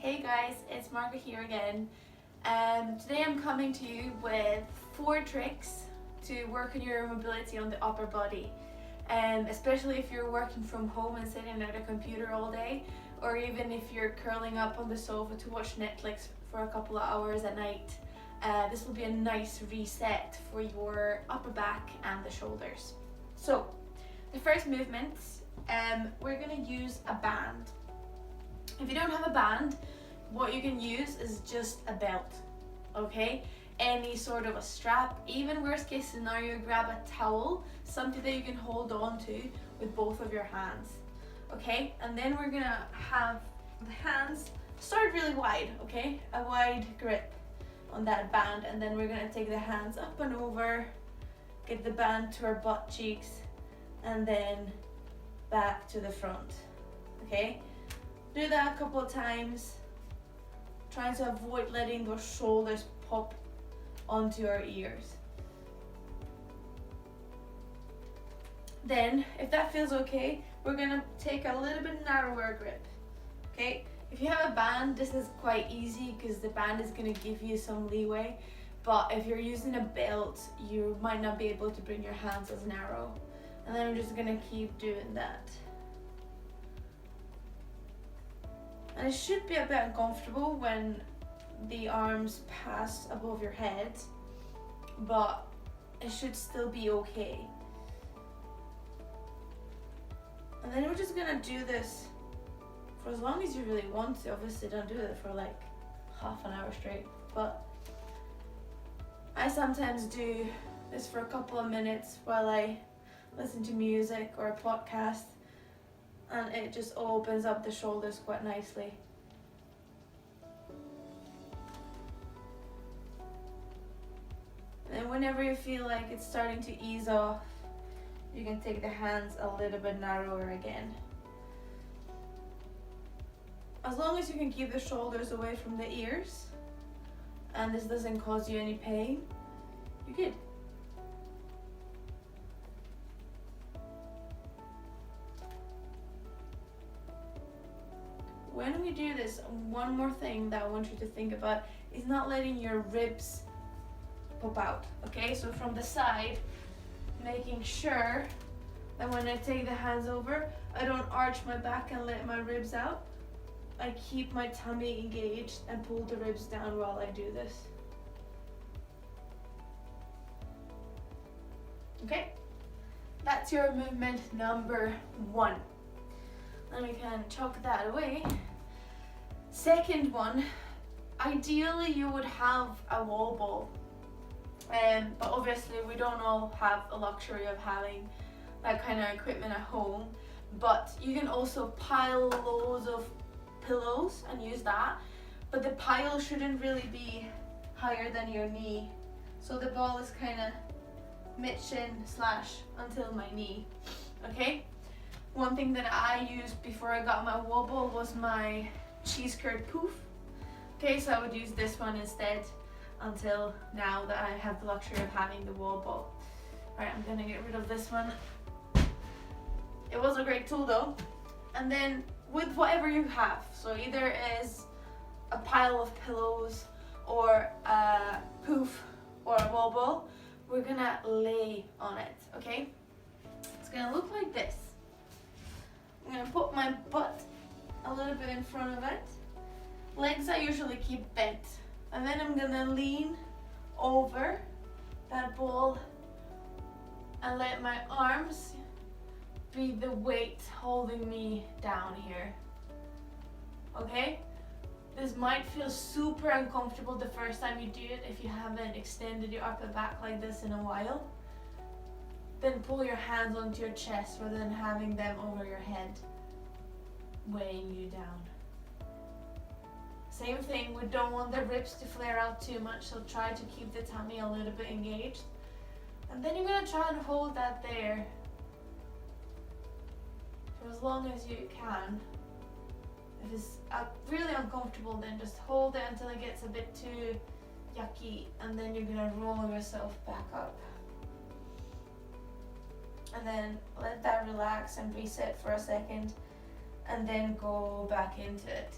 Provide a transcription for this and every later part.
Hey guys, it's Markka here again. Today I'm coming to you with 4 tricks to work on your mobility on the upper body. Especially if you're working from home and sitting at a computer all day, or even if you're curling up on the sofa to watch Netflix for a couple of hours at night. This will be a nice reset for your upper back and the shoulders. So, the first movement, we're going to use a band. If you don't have a band, what you can use is just a belt, okay? Any sort of a strap, even worst case scenario, grab a towel, something that you can hold on to with both of your hands, okay? And then we're gonna have the hands start really wide, okay? A wide grip on that band, and then we're gonna take the hands up and over, get the band to our butt cheeks, and then back to the front, okay? Do that a couple of times, trying to avoid letting those shoulders pop onto our ears. Then, if that feels okay, we're gonna take a little bit narrower grip, okay? If you have a band, this is quite easy because the band is gonna give you some leeway, but if you're using a belt, you might not be able to bring your hands as narrow. And then we're just gonna keep doing that. And it should be a bit uncomfortable when the arms pass above your head, but it should still be okay. And then we're just gonna do this for as long as you really want to. Obviously don't do it for like half an hour straight, but I sometimes do this for a couple of minutes while I listen to music or a podcast, and it just opens up the shoulders quite nicely. And whenever you feel like it's starting to ease off, you can take the hands a little bit narrower again. As long as you can keep the shoulders away from the ears, and this doesn't cause you any pain, you're good. When we do this, one more thing that I want you to think about is not letting your ribs pop out, okay? So from the side, making sure that when I take the hands over, I don't arch my back and let my ribs out. I keep my tummy engaged and pull the ribs down while I do this. Okay? That's your movement number 1. Then we can chalk that away. Second one, ideally you would have a wall ball, but obviously we don't all have the luxury of having that kind of equipment at home, but you can also pile loads of pillows and use that, but the pile shouldn't really be higher than your knee, so the ball is kind of mid-shin / until my knee, okay? One thing that I used before I got my wall ball was my cheese curd poof. Okay, so I would use this one instead until now that I have the luxury of having the wall ball. Alright, I'm gonna get rid of this one. It was a great tool though. And then with whatever you have, so either is a pile of pillows or a poof or a wall ball, we're gonna lay on it, okay? It's gonna look like this. I'm gonna put my butt a little bit in front of it. Legs I usually keep bent. And then I'm gonna lean over that ball and let my arms be the weight holding me down here. Okay? This might feel super uncomfortable the first time you do it if you haven't extended your upper back like this in a while. Then pull your hands onto your chest rather than having them over your head, weighing you down. Same thing, we don't want the ribs to flare out too much, so try to keep the tummy a little bit engaged. And then you're gonna try and hold that there for as long as you can. If it's really uncomfortable, then just hold it until it gets a bit too yucky, and then you're gonna roll yourself back up. And then let that relax and reset for a second, and then go back into it.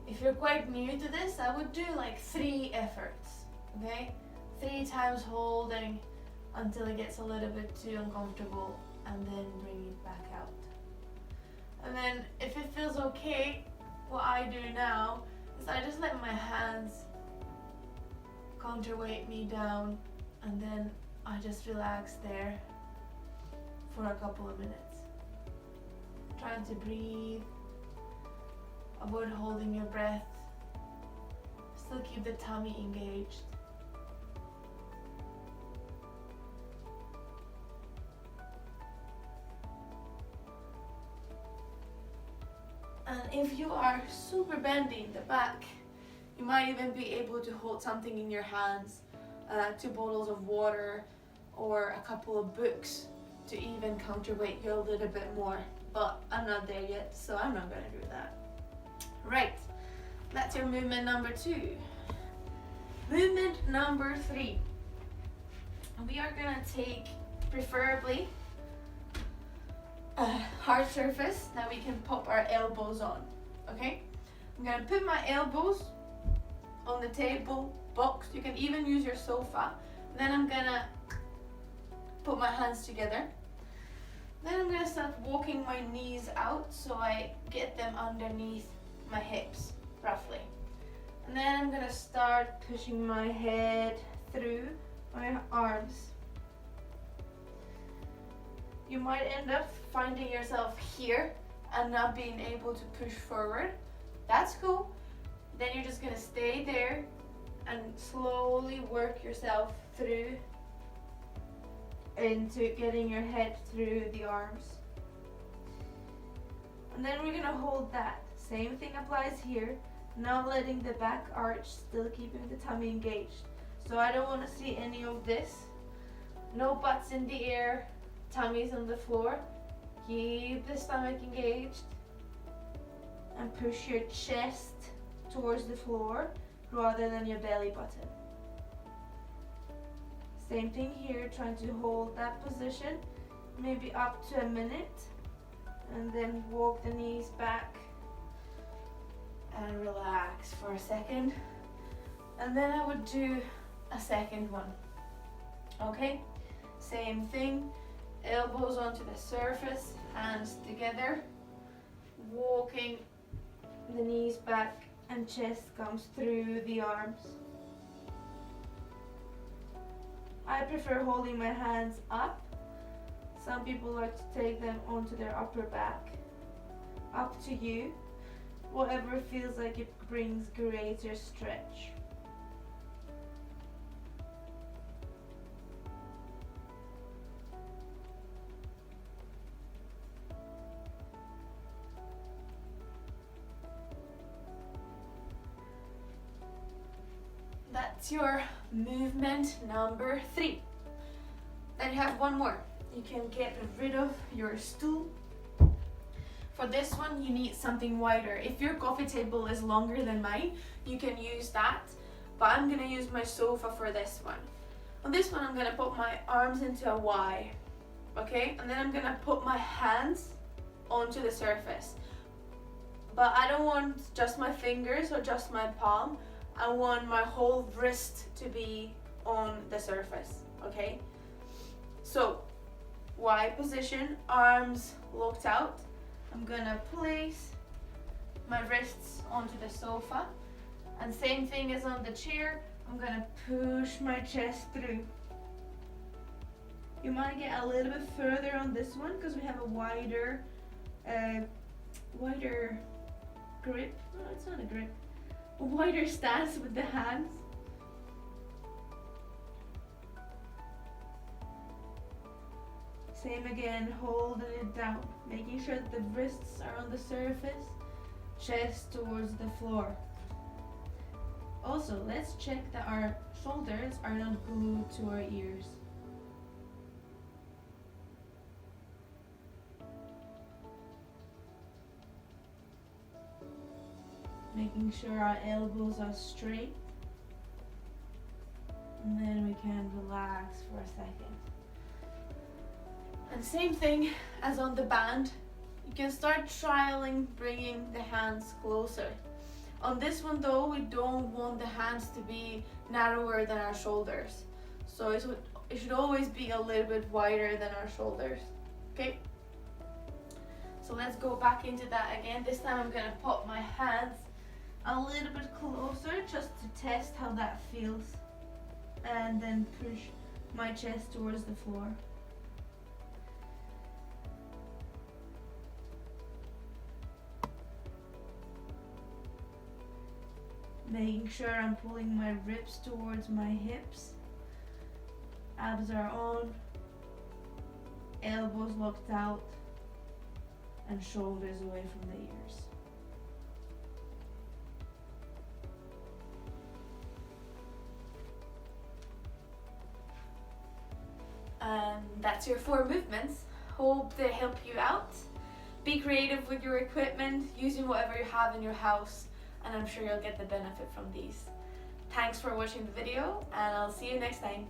If you're quite new to this, I would do like 3 efforts, okay? 3 times holding until it gets a little bit too uncomfortable, and then bring it back out. And then if it feels okay, what I do now is I just let my hands counterweight me down, and then I just relax there for a couple of minutes. Trying to breathe, avoid holding your breath, still keep the tummy engaged. And if you are super bendy in the back, you might even be able to hold something in your hands, 2 bottles of water or a couple of books to even counterweight you a little bit more. But I'm not there yet, so I'm not gonna do that. Right, that's your movement number 2. Movement number 3. We are gonna take preferably a hard surface that we can pop our elbows on, okay? I'm gonna put my elbows on the table, box, you can even use your sofa. Then I'm gonna put my hands together. Then I'm gonna start walking my knees out so I get them underneath my hips, roughly. And then I'm gonna start pushing my head through my arms. You might end up finding yourself here and not being able to push forward. That's cool. Then you're just gonna stay there and slowly work yourself through into getting your head through the arms. And then we're gonna hold that. Same thing applies here. Not letting the back arch, still keeping the tummy engaged. So I don't want to see any of this. No butts in the air, tummies on the floor. Keep the stomach engaged and push your chest towards the floor rather than your belly button. Same thing here, trying to hold that position maybe up to a minute, and then walk the knees back and relax for a second. And then I would do a second one. Okay, same thing, elbows onto the surface, hands together, walking the knees back and chest comes through the arms. I prefer holding my hands up. Some people like to take them onto their upper back. Up to you. Whatever feels like it brings greater stretch. That's your movement number 3. Then you have one more. You can get rid of your stool. For this one, you need something wider. If your coffee table is longer than mine, you can use that. But I'm gonna use my sofa for this one. On this one, I'm gonna put my arms into a Y. Okay? And then I'm gonna put my hands onto the surface. But I don't want just my fingers or just my palm. I want my whole wrist to be on the surface, okay? So, Y position, arms locked out. I'm gonna place my wrists onto the sofa. And same thing as on the chair, I'm gonna push my chest through. You might get a little bit further on this one because we have a wider grip. No, it's not a grip. A wider stance with the hands. Same again, holding it down, making sure that the wrists are on the surface, chest towards the floor. Also, let's check that our shoulders are not glued to our ears. Making sure our elbows are straight. And then we can relax for a second. And same thing as on the band. You can start trialing bringing the hands closer. On this one though, we don't want the hands to be narrower than our shoulders. So it should always be a little bit wider than our shoulders. Okay? So let's go back into that again. This time I'm gonna put my hands a little bit closer just to test how that feels. And then push my chest towards the floor. Making sure I'm pulling my ribs towards my hips. Abs are on. Elbows locked out. And shoulders away from the ears. And that's your 4 movements. Hope they help you out. Be creative with your equipment, using whatever you have in your house, and I'm sure you'll get the benefit from these. Thanks for watching the video, and I'll see you next time.